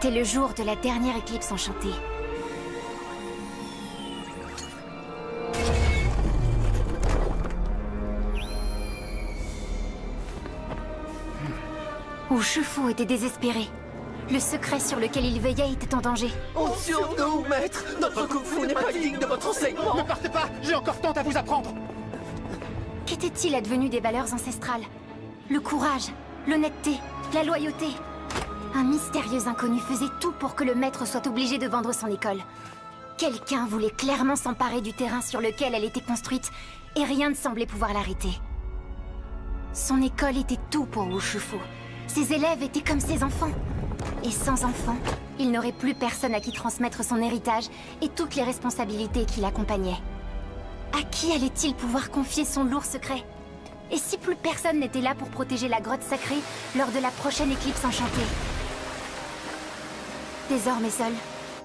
C'était le jour de la dernière éclipse enchantée. Wu Shifu était désespéré. Le secret sur lequel il veillait était en danger. Honte sur nous, maître! Notre Kung Fu n'est pas digne de votre enseignement! Ne partez pas! J'ai encore tant à vous apprendre! Qu'était-il advenu des valeurs ancestrales? Le courage, l'honnêteté, la loyauté. Un mystérieux inconnu faisait tout pour que le maître soit obligé de vendre son école. Quelqu'un voulait clairement s'emparer du terrain sur lequel elle était construite, et rien ne semblait pouvoir l'arrêter. Son école était tout pour Wu Shifu. Ses élèves étaient comme ses enfants. Et sans enfants, il n'aurait plus personne à qui transmettre son héritage et toutes les responsabilités qui l'accompagnaient. À qui allait-il pouvoir confier son lourd secret? Et si plus personne n'était là pour protéger la grotte sacrée lors de la prochaine éclipse enchantée? Désormais seul,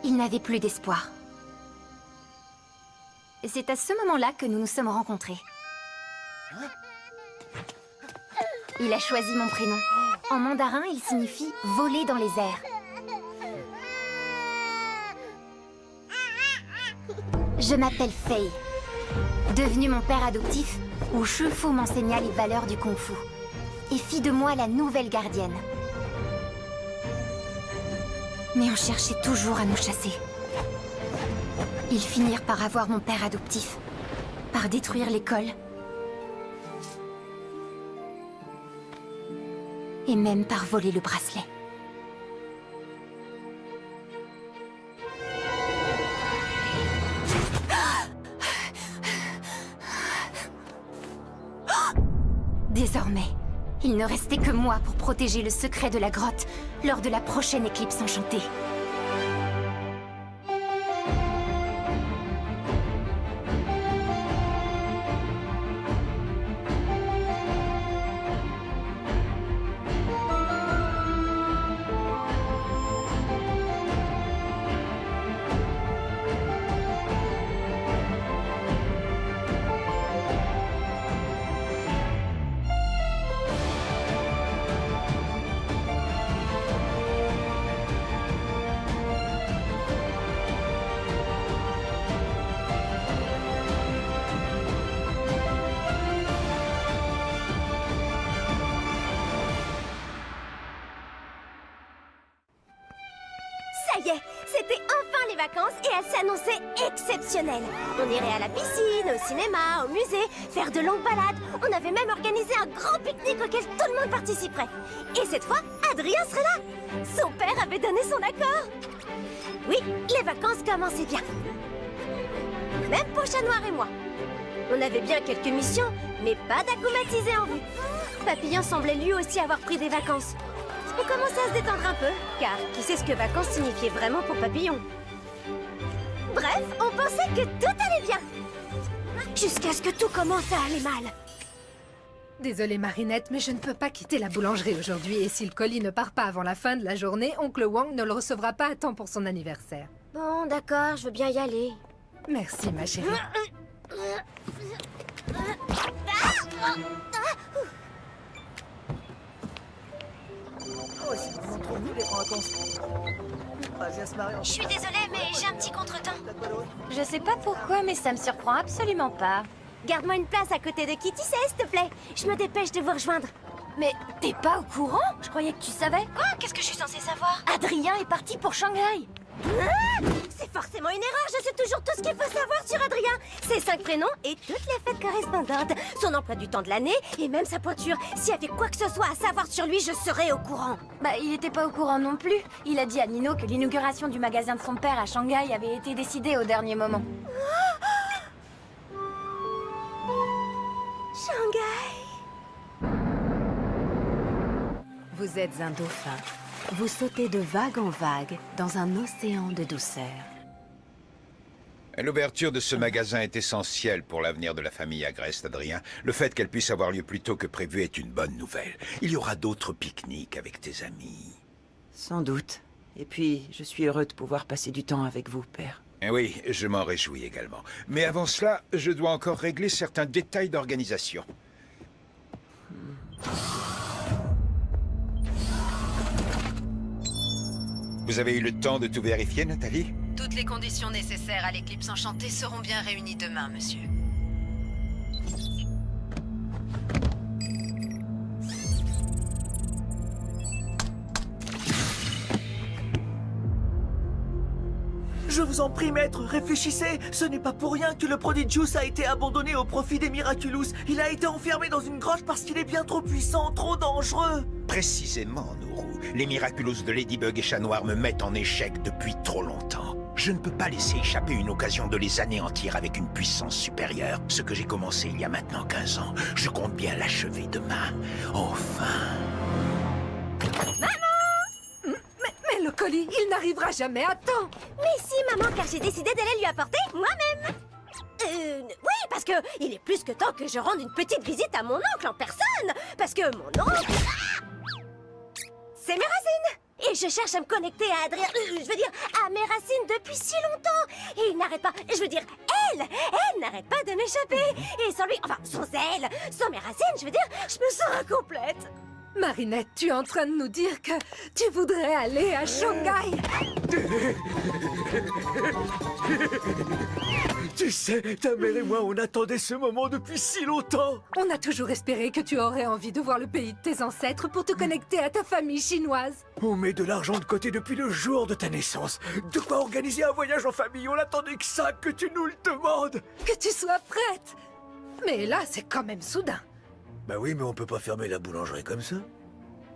il n'avait plus d'espoir. Et c'est à ce moment-là que nous nous sommes rencontrés. Il a choisi mon prénom. En mandarin, il signifie « voler dans les airs ». Je m'appelle Fei. Devenu mon père adoptif, Wu Shifu m'enseigna les valeurs du Kung Fu et fit de moi la nouvelle gardienne. Mais on cherchait toujours à nous chasser. Ils finirent par avoir mon père adoptif, par détruire l'école, et même par voler le bracelet. Désormais, il ne restait que moi pour protéger le secret de la grotte lors de la prochaine éclipse enchantée. Ça y est, c'était enfin les vacances et elles s'annonçaient exceptionnelles. On irait à la piscine, au cinéma, au musée, faire de longues balades. On avait même organisé un grand pique-nique auquel tout le monde participerait. Et cette fois, Adrien serait là. Son père avait donné son accord. Oui, les vacances commençaient bien. Même pour Chat Noir et moi. On avait bien quelques missions, mais pas d'acclimatisé en vue. Papillon semblait lui aussi avoir pris des vacances. On commençait à se détendre un peu, car qui sait ce que vacances signifiait vraiment pour Papillon. Bref, on pensait que tout allait bien. Jusqu'à ce que tout commence à aller mal. Désolée Marinette, mais je ne peux pas quitter la boulangerie aujourd'hui. Et si le colis ne part pas avant la fin de la journée, oncle Wang ne le recevra pas à temps pour son anniversaire. Bon, d'accord, je veux bien y aller. Merci ma chérie. Je suis désolée, mais j'ai un petit contretemps. Je sais pas pourquoi, mais ça me surprend absolument pas. Garde-moi une place à côté de Kitty, s'il te plaît. Je me dépêche de vous rejoindre. Mais t'es pas au courant? Je croyais que tu savais. Quoi? Qu'est-ce que je suis censée savoir? Adrien est parti pour Shanghai. C'est forcément une erreur, je sais toujours tout ce qu'il faut savoir sur Adrien. Ses 5 prénoms et toutes les fêtes correspondantes. Son emploi du temps de l'année et même sa pointure. S'il y avait quoi que ce soit à savoir sur lui, je serais au courant. Bah, il était pas au courant non plus. Il a dit à Nino que l'inauguration du magasin de son père à Shanghai avait été décidée au dernier moment. Shanghai. Vous êtes un dauphin. Vous sautez de vague en vague dans un océan de douceur. L'ouverture de ce magasin est essentielle pour l'avenir de la famille Agreste, Adrien. Le fait qu'elle puisse avoir lieu plus tôt que prévu est une bonne nouvelle. Il y aura d'autres pique-niques avec tes amis. Sans doute. Et puis, je suis heureux de pouvoir passer du temps avec vous, père. Eh oui, je m'en réjouis également. Mais avant cela, je dois encore régler certains détails d'organisation. Vous avez eu le temps de tout vérifier, Nathalie? Toutes les conditions nécessaires à l'éclipse enchantée seront bien réunies demain, monsieur. Je vous en prie, maître, réfléchissez. Ce n'est pas pour rien que le Prodigious a été abandonné au profit des Miraculous. Il a été enfermé dans une grotte parce qu'il est bien trop puissant, trop dangereux. Précisément, Nourou. Les Miraculous de Ladybug et Chat Noir me mettent en échec depuis trop longtemps. Je ne peux pas laisser échapper une occasion de les anéantir avec une puissance supérieure. Ce que j'ai commencé il y a maintenant 15 ans, je compte bien l'achever demain. Enfin. Mais le colis, il n'arrivera jamais à temps. Mais si, maman, car j'ai décidé d'aller lui apporter moi-même. Oui, parce que il est plus que temps que je rende une petite visite à mon oncle en personne. Parce que mon oncle... c'est mes racines. Et je cherche à me connecter à Adrien... je veux dire, à mes racines depuis si longtemps. Et il n'arrête pas... je veux dire, elle n'arrête pas de m'échapper. Et sans lui... enfin, sans elle, sans mes racines, je veux dire, je me sens incomplète. Marinette, tu es en train de nous dire que tu voudrais aller à Shanghai. Tu sais, ta mère et moi, on attendait ce moment depuis si longtemps. On a toujours espéré que tu aurais envie de voir le pays de tes ancêtres pour te connecter à ta famille chinoise. On met de l'argent de côté depuis le jour de ta naissance. De quoi organiser un voyage en famille, on attendait que ça, que tu nous le demandes. Que tu sois prête. Mais là, c'est quand même soudain. Bah oui, mais on peut pas fermer la boulangerie comme ça.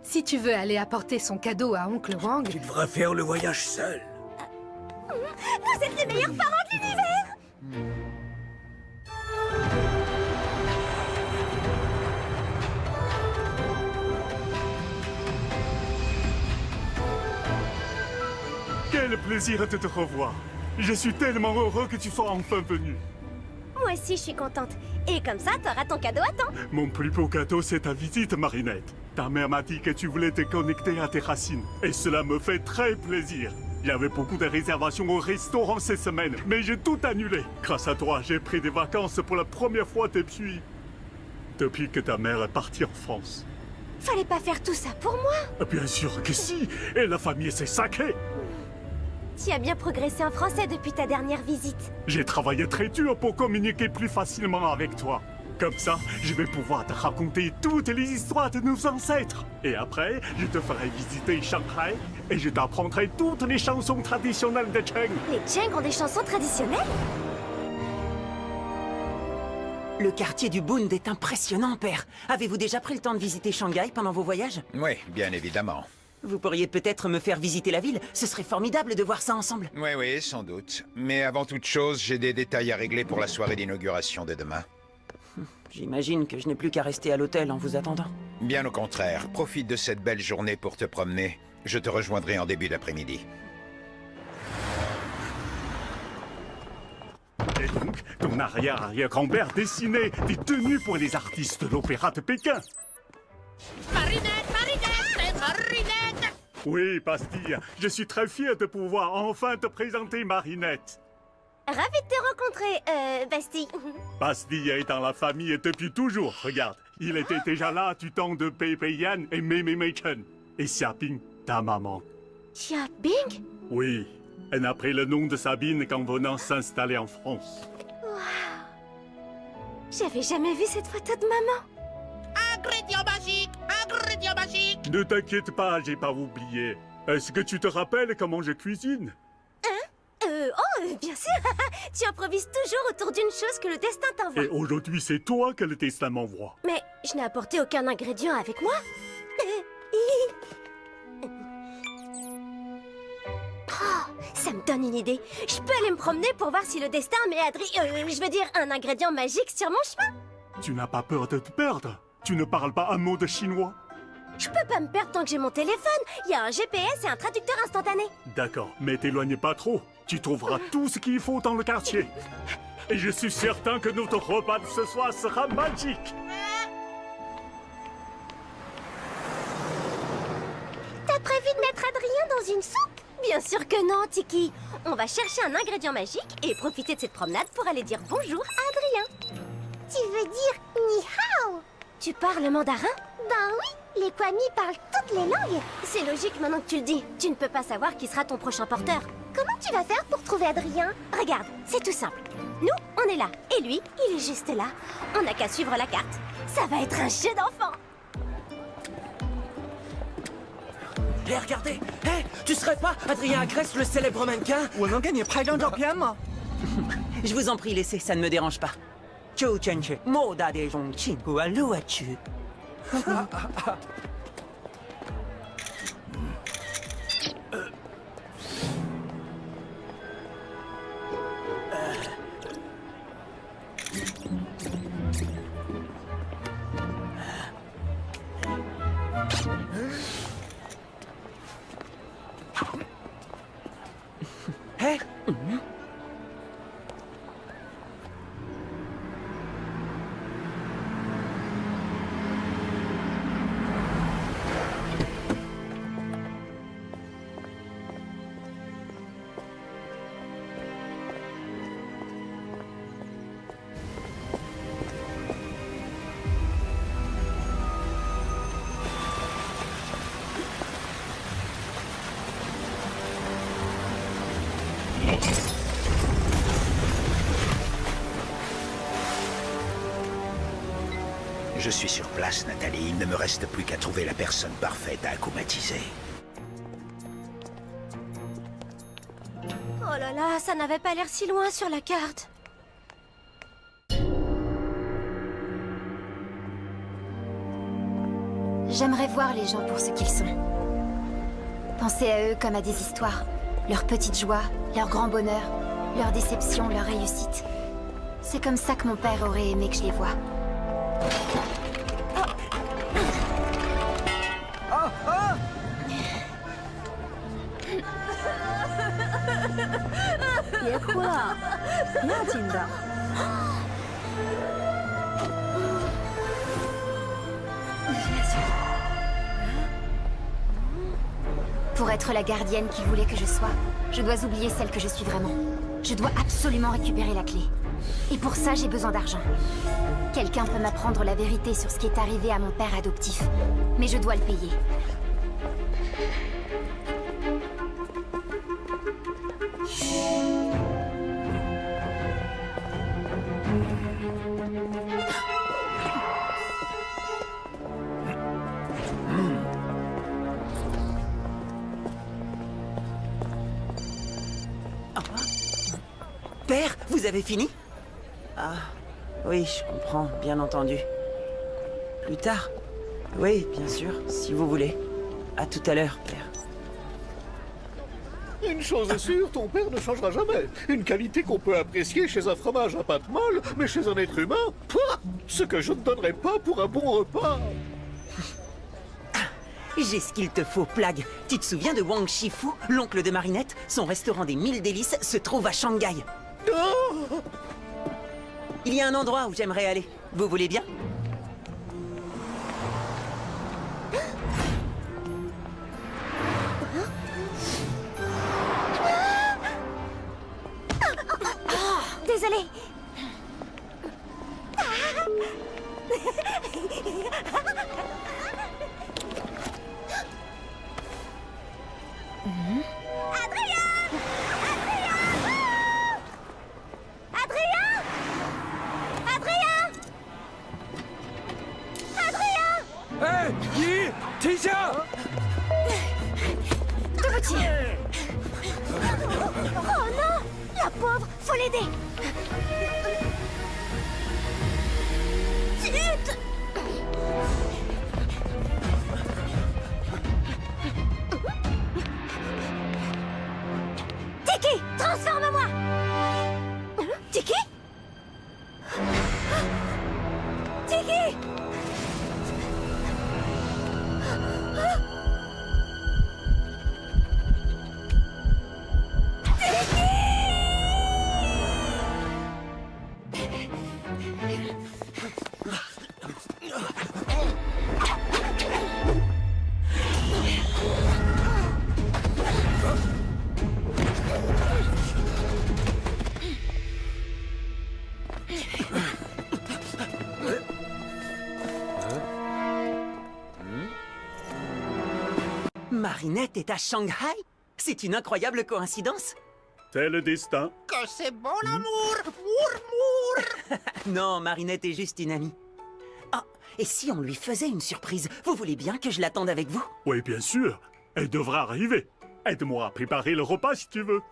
Si tu veux aller apporter son cadeau à Oncle Wang... Tu devras faire le voyage seul. Vous êtes les meilleurs parents de l'univers. Quel plaisir de te revoir. Je suis tellement heureux que tu sois enfin venu. Moi aussi, je suis contente. Et comme ça, t'auras ton cadeau à temps. Mon plus beau cadeau, c'est ta visite, Marinette. Ta mère m'a dit que tu voulais te connecter à tes racines. Et cela me fait très plaisir. J'avais beaucoup de réservations au restaurant ces semaines, mais j'ai tout annulé. Grâce à toi, j'ai pris des vacances pour la première fois depuis que ta mère est partie en France. Fallait pas faire tout ça pour moi. Bien sûr que si. Et la famille, c'est sacré. Tu as bien progressé en français depuis ta dernière visite. J'ai travaillé très dur pour communiquer plus facilement avec toi. Comme ça, je vais pouvoir te raconter toutes les histoires de nos ancêtres. Et après, je te ferai visiter Shanghai et je t'apprendrai toutes les chansons traditionnelles de Cheng. Les Cheng ont des chansons traditionnelles? Le quartier du Bund est impressionnant, père. Avez-vous déjà pris le temps de visiter Shanghai pendant vos voyages? Oui, bien évidemment. Vous pourriez peut-être me faire visiter la ville. Ce serait formidable de voir ça ensemble. Oui, sans doute. Mais avant toute chose, j'ai des détails à régler pour la soirée d'inauguration de demain. J'imagine que je n'ai plus qu'à rester à l'hôtel en vous attendant. Bien au contraire, profite de cette belle journée pour te promener. Je te rejoindrai en début d'après-midi. Et donc, ton arrière-arrière-grand-père dessinait des tenues pour les artistes de l'opéra de Pékin. Marinette, Marinette! Oui, Pastille, je suis très fier de pouvoir enfin te présenter Marinette. Ravie de te rencontrer, Bastille. Pastille est dans la famille depuis toujours, regarde. Il était déjà là du temps de Pei Pei Yan et Mei Mei Mei Chen. Et Xiaoping, ta maman. Xiaoping? Oui, elle a pris le nom de Sabine quand venant s'installer en France. J'avais jamais vu cette photo de maman. Ingrédient magique! Ingrédient magique! Ne t'inquiète pas, j'ai pas oublié. Est-ce que tu te rappelles comment je cuisine? Bien sûr. Tu improvises toujours autour d'une chose que le destin t'envoie. Et aujourd'hui, c'est toi que le destin m'envoie. Mais je n'ai apporté aucun ingrédient avec moi. Oh, ça me donne une idée. Je peux aller me promener pour voir si le destin met je veux dire un ingrédient magique sur mon chemin. Tu n'as pas peur de te perdre? Tu ne parles pas un mot de chinois? Je peux pas me perdre tant que j'ai mon téléphone. Il y a un GPS et un traducteur instantané. D'accord, mais t'éloigne pas trop. Tu trouveras tout ce qu'il faut dans le quartier. Et je suis certain que notre repas de ce soir sera magique. T'as prévu de mettre Adrien dans une soupe? Bien sûr que non, Tiki. On va chercher un ingrédient magique et profiter de cette promenade pour aller dire bonjour à Adrien. Tu veux dire ni hao? Tu parles mandarin? Ben oui, les Kwami parlent toutes toutes les langues. C'est logique maintenant que tu le dis. Tu ne peux pas savoir qui sera ton prochain porteur. Comment tu vas faire pour trouver Adrien? Regarde, c'est tout simple. Nous, on est là. Et lui, il est juste là. On n'a qu'à suivre la carte. Ça va être un jeu d'enfant. Hé, regardez! Hé, tu serais pas Adrien Agreste, le célèbre mannequin? Je vous en prie, laissez, ça ne me dérange pas. Hé! Je suis sur place, Nathalie. Il ne me reste plus qu'à trouver la personne parfaite à akumatiser. Oh là là, ça n'avait pas l'air si loin sur la carte. J'aimerais voir les gens pour ce qu'ils sont. Penser à eux comme à des histoires. Leurs petites joies, leurs grands bonheurs, leurs déceptions, leurs réussites. C'est comme ça que mon père aurait aimé que je les voie. Pour être la gardienne qu'il voulait que je sois, je dois oublier celle que je suis vraiment. Je dois absolument récupérer la clé. Et pour ça, j'ai besoin d'argent. Quelqu'un peut m'apprendre la vérité sur ce qui est arrivé à mon père adoptif. Mais je dois le payer. Père, vous avez fini? Ah, oui, je comprends, bien entendu. Plus tard? Oui, bien sûr, si vous voulez. À tout à l'heure, père. Une chose est sûre, ton père ne changera jamais. Une qualité qu'on peut apprécier chez un fromage à pâte molle, mais chez un être humain, pouah, ce que je ne donnerais pas pour un bon repas. J'ai ce qu'il te faut, Plague. Tu te souviens de Wang Shifu, l'oncle de Marinette? Son restaurant des 1000 délices se trouve à Shanghai. Oh! Il y a un endroit où j'aimerais aller. Vous voulez bien? Désolée. Oh non! La pauvre! Faut l'aider! Zut! Tiki! Transforme-moi! Tiki? Tiki! Marinette est à Shanghai? C'est une incroyable coïncidence. C'est le destin. Que c'est bon l'amour. Mour. Non, Marinette est juste une amie. Ah, et si on lui faisait une surprise? Vous voulez bien que je l'attende avec vous? Oui, bien sûr. Elle devra arriver. Aide-moi à préparer le repas si tu veux.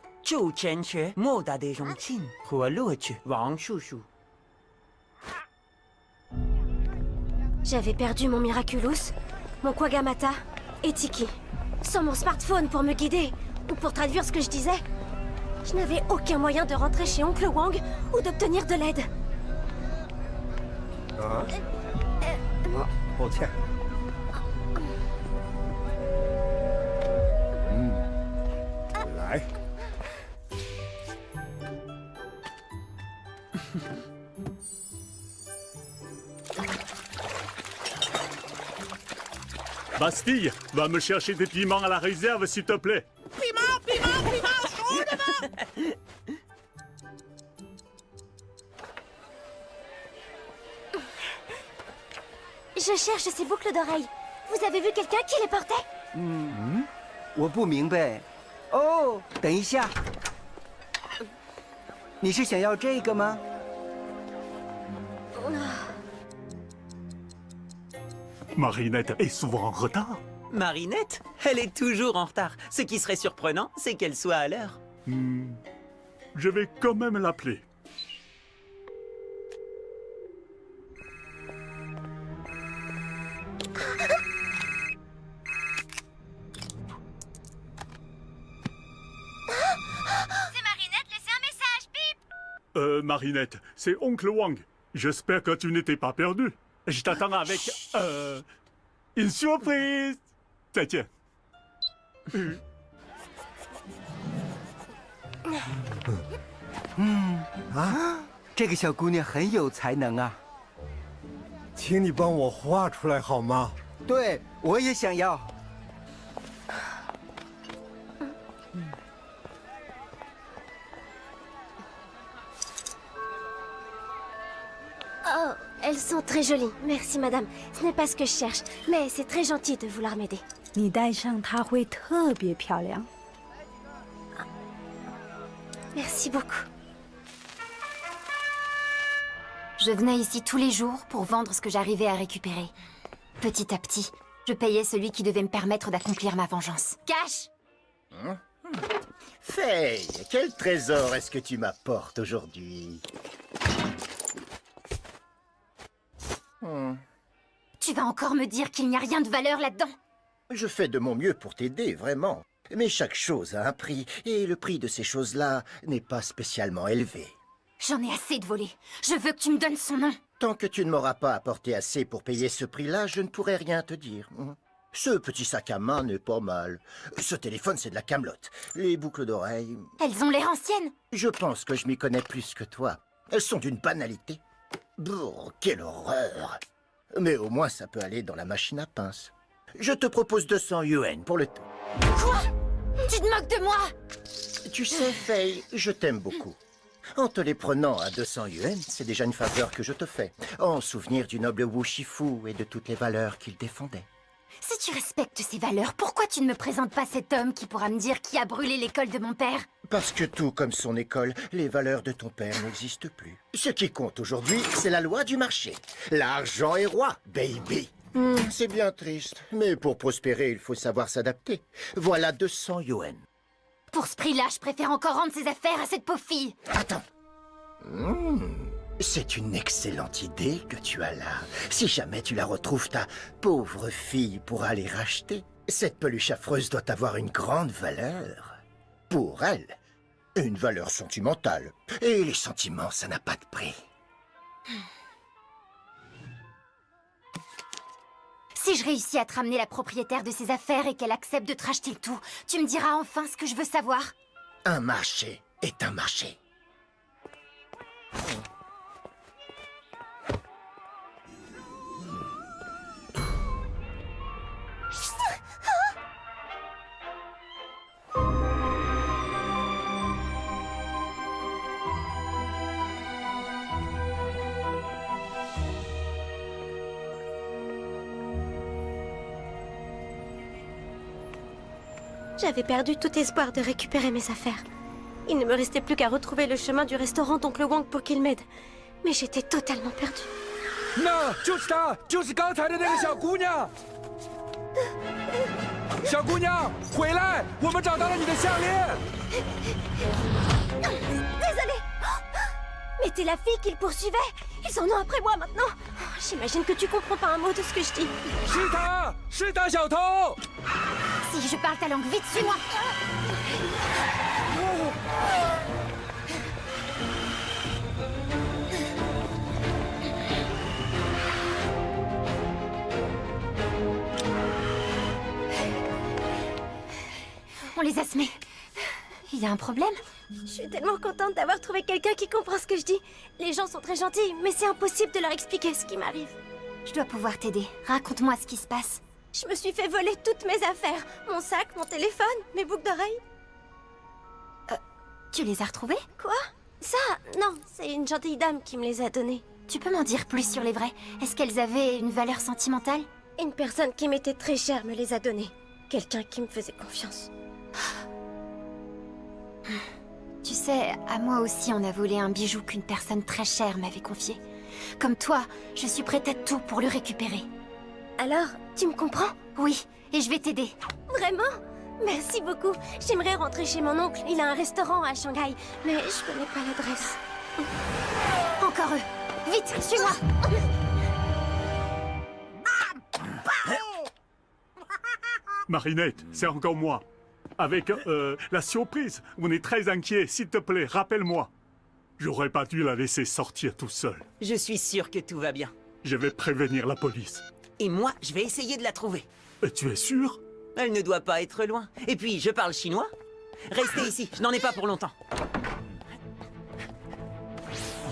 J'avais perdu mon Miraculous, mon Kwagamata et Tiki. Sans mon smartphone pour me guider ou pour traduire ce que je disais, je n'avais aucun moyen de rentrer chez Oncle Wang ou d'obtenir de l'aide. 抱歉。来。Bastille, va me chercher des piments à la réserve, s'il te plaît. Piment, chaud devant. Je cherche ces boucles d'oreilles. Vous avez vu quelqu'un qui les portait? 我不明白。哦，等一下，你是想要这个吗？ Marinette est souvent en retard. Marinette? Elle est toujours en retard. Ce qui serait surprenant, c'est qu'elle soit à l'heure. Je vais quand même l'appeler. C'est Marinette, laissez un message, bip! Marinette, c'est Oncle Wang. J'espère que tu n'étais pas perdu. Je t'attends avec, une surprise. 再见。这个小姑娘很有才能啊。请你帮我画出来好吗？对，我也想要。 Oh, elles sont très jolies. Merci, madame. Ce n'est pas ce que je cherche, mais c'est très gentil de vouloir m'aider. 你戴上它会特别漂亮。 Merci beaucoup. Je venais ici tous les jours pour vendre ce que j'arrivais à récupérer. Petit à petit, je payais celui qui devait me permettre d'accomplir ma vengeance. Cash! Faye, quel trésor est-ce que tu m'apportes aujourd'hui? Tu vas encore me dire qu'il n'y a rien de valeur là-dedans? Je fais de mon mieux pour t'aider, vraiment. Mais chaque chose a un prix, et le prix de ces choses-là n'est pas spécialement élevé. J'en ai assez de voler. Je veux que tu me donnes son nom. Tant que tu ne m'auras pas apporté assez pour payer ce prix-là, je ne pourrai rien te dire. Ce petit sac à main n'est pas mal. Ce téléphone, c'est de la camelote. Les boucles d'oreilles... Elles ont l'air anciennes. Je pense que je m'y connais plus que toi. Elles sont d'une banalité. Brrr, quelle horreur! Mais au moins, ça peut aller dans la machine à pince. Je te propose 200 yuan pour le tout. Quoi? Tu te moques de moi? Tu sais, Faye, je t'aime beaucoup. En te les prenant à 200 yuan, c'est déjà une faveur que je te fais, en souvenir du noble Wu Shifu et de toutes les valeurs qu'il défendait. Si tu respectes ces valeurs, pourquoi tu ne me présentes pas cet homme qui pourra me dire qui a brûlé l'école de mon père? Parce que tout comme son école, les valeurs de ton père n'existent plus. Ce qui compte aujourd'hui, c'est la loi du marché. L'argent est roi, baby. C'est bien triste, mais pour prospérer, il faut savoir s'adapter. Voilà 200 yuan. Pour ce prix-là, je préfère encore rendre ses affaires à cette pauvre fille. Attends. C'est une excellente idée que tu as là. Si jamais tu la retrouves, ta pauvre fille pourra les racheter. Cette peluche affreuse doit avoir une grande valeur. Pour elle, une valeur sentimentale. Et les sentiments, ça n'a pas de prix. Si je réussis à te ramener la propriétaire de ses affaires et qu'elle accepte de te racheter le tout, tu me diras enfin ce que je veux savoir. Un marché est un marché. J'avais perdu tout espoir de récupérer mes affaires. Il ne me restait plus qu'à retrouver le chemin du restaurant d'Oncle Wang pour qu'il m'aide. Mais j'étais totalement perdue. 那就是她，就是刚才的那个小姑娘。小姑娘，回来！我们找到了你的项链。 Désolée. Mais t'es la fille qu'ils poursuivaient. Ils en ont après moi maintenant. J'imagine que tu comprends pas un mot de ce que je dis. 是她，是她，小偷！ Si je parle ta langue, vite, suis-moi! On les a semés. Il y a un problème? Je suis tellement contente d'avoir trouvé quelqu'un qui comprend ce que je dis. Les gens sont très gentils, mais c'est impossible de leur expliquer ce qui m'arrive. Je dois pouvoir t'aider. Raconte-moi ce qui se passe. Je me suis fait voler toutes mes affaires. Mon sac, mon téléphone, mes boucles d'oreilles. Tu les as retrouvés? Quoi? Ça? Non, c'est une gentille dame qui me les a donnés. Tu peux m'en dire plus sur les vrais? Est-ce qu'elles avaient une valeur sentimentale? Une personne qui m'était très chère me les a donnés. Quelqu'un qui me faisait confiance. Tu sais, à moi aussi on a volé un bijou qu'une personne très chère m'avait confié. Comme toi, je suis prête à tout pour le récupérer. Alors, tu me comprends? Oui, et je vais t'aider. Vraiment? Merci beaucoup. J'aimerais rentrer chez mon oncle. Il a un restaurant à Shanghai, mais je connais pas l'adresse. Encore eux. Vite, suis-moi. Marinette, c'est encore moi. Avec la surprise, on est très inquiet. S'il te plaît, rappelle-moi. J'aurais pas dû la laisser sortir tout seul. Je suis sûr que tout va bien. Je vais prévenir la police. Et moi, je vais essayer de la trouver. Et tu es sûr? Elle ne doit pas être loin. Et puis, je parle chinois. Restez ici, je n'en ai pas pour longtemps.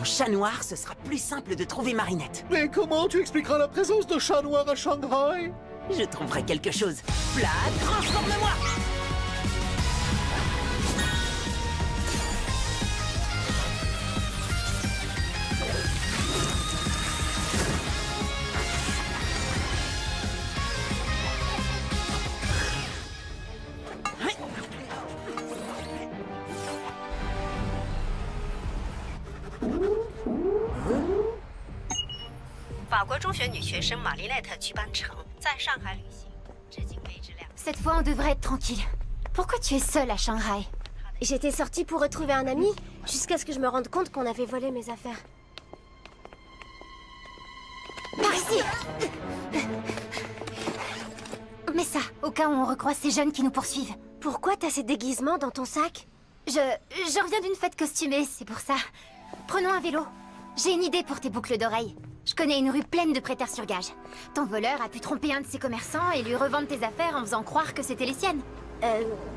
En chat noir, ce sera plus simple de trouver Marinette. Mais comment tu expliqueras la présence de chats noirs à Shanghai? Je trouverai quelque chose. Flag, transforme-moi! Cette fois, on devrait être tranquille. Pourquoi tu es seule à Shanghai? J'étais sortie pour retrouver un ami, jusqu'à ce que je me rende compte qu'on avait volé mes affaires. Par ici! Mais ça, au cas où on recroise ces jeunes qui nous poursuivent. Pourquoi t'as ces déguisements dans ton sac? Je reviens d'une fête costumée, c'est pour ça. Prenons un vélo. J'ai une idée pour tes boucles d'oreilles. Je connais une rue pleine de prêteurs sur gage. Ton voleur a pu tromper un de ses commerçants et lui revendre tes affaires en faisant croire que c'était les siennes.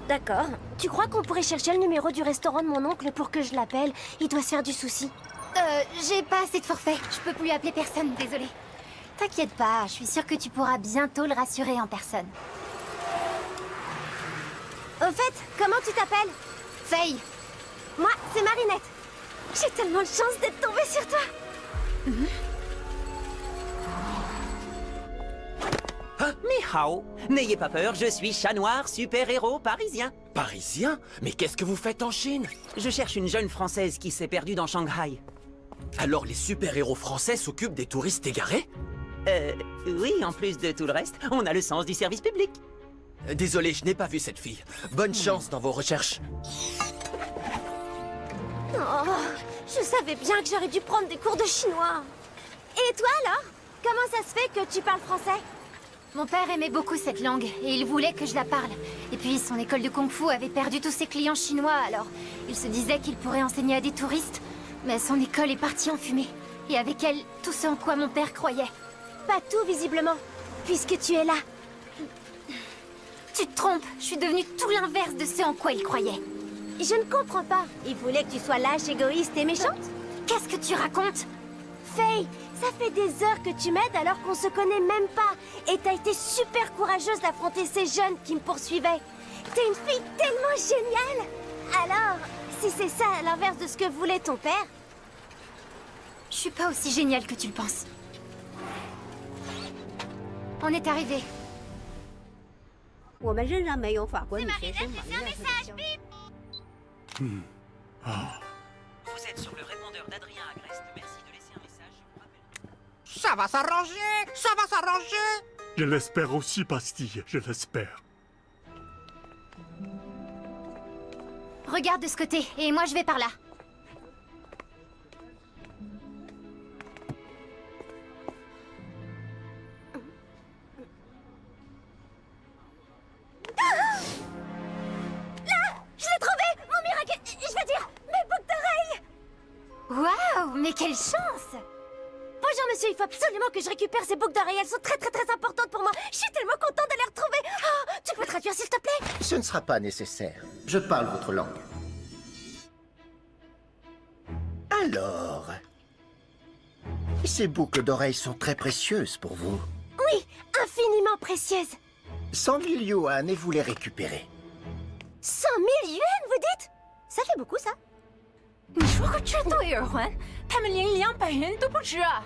D'accord. Tu crois qu'on pourrait chercher le numéro du restaurant de mon oncle pour que je l'appelle? Il doit se faire du souci. J'ai pas assez de forfait. Je peux plus appeler personne, désolé. T'inquiète pas, je suis sûre que tu pourras bientôt le rassurer en personne. Au fait, comment tu t'appelles? Faye. Moi, c'est Marinette. J'ai tellement de chance d'être tombée sur toi. Ni hao. N'ayez pas peur, je suis chat noir, super-héros parisien. Parisien? Mais qu'est-ce que vous faites en Chine? Je cherche une jeune Française qui s'est perdue dans Shanghai. Alors les super-héros français s'occupent des touristes égarés? Oui, en plus de tout le reste, on a le sens du service public. Désolé, je n'ai pas vu cette fille. Bonne chance dans vos recherches. Oh, je savais bien que j'aurais dû prendre des cours de chinois. Et toi alors? Comment ça se fait que tu parles français? Mon père aimait beaucoup cette langue et il voulait que je la parle. Et puis son école de kung-fu avait perdu tous ses clients chinois, alors il se disait qu'il pourrait enseigner à des touristes. Mais son école est partie en fumée. Et avec elle, tout ce en quoi mon père croyait. Pas tout, visiblement, puisque tu es là. Tu te trompes, je suis devenue tout l'inverse de ce en quoi il croyait. Je ne comprends pas. Il voulait que tu sois lâche, égoïste et méchante? Qu'est-ce que tu racontes? Faye, ça fait des heures que tu m'aides alors qu'on se connaît même pas. Et t'as été super courageuse d'affronter ces jeunes qui me poursuivaient. T'es une fille tellement géniale. Alors, si c'est ça à l'inverse de ce que voulait ton père... Je suis pas aussi géniale que tu le penses. On est arrivé. 我们仍然没有法国女学生玛丽奈特的消息。 Vous êtes sur le répondeur d'Adrien Agreste. Merci de laisser un message. Je vous rappelle. Ça va s'arranger, ça va s'arranger. Je l'espère aussi, Pastille, je l'espère. Regarde de ce côté, et moi je vais par là. Je l'ai trouvé! Mon miracle... Je veux dire, mes boucles d'oreilles! Waouh, mais quelle chance! Bonjour monsieur, il faut absolument que je récupère ces boucles d'oreilles. Elles sont très importantes pour moi. Je suis tellement contente de les retrouver. Oh, tu peux traduire s'il te plaît? Ce ne sera pas nécessaire. Je parle votre langue. Alors... Ces boucles d'oreilles sont très précieuses pour vous. Oui, infiniment précieuses. 100 000 yuan et vous les récupérez. 100 000 yuan, vous dites? Ça fait beaucoup, ça. 你说个这对耳环，他们连200元都不值啊！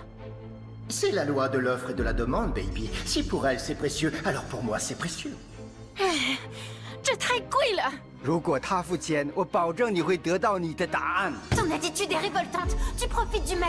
C'est la loi de l'offre et de la demande, baby. Si pour elle c'est précieux, alors pour moi c'est précieux. 这太贵了。如果他付钱，我保证你会得到你的答案。 Ton attitude est révoltante. Tu profites du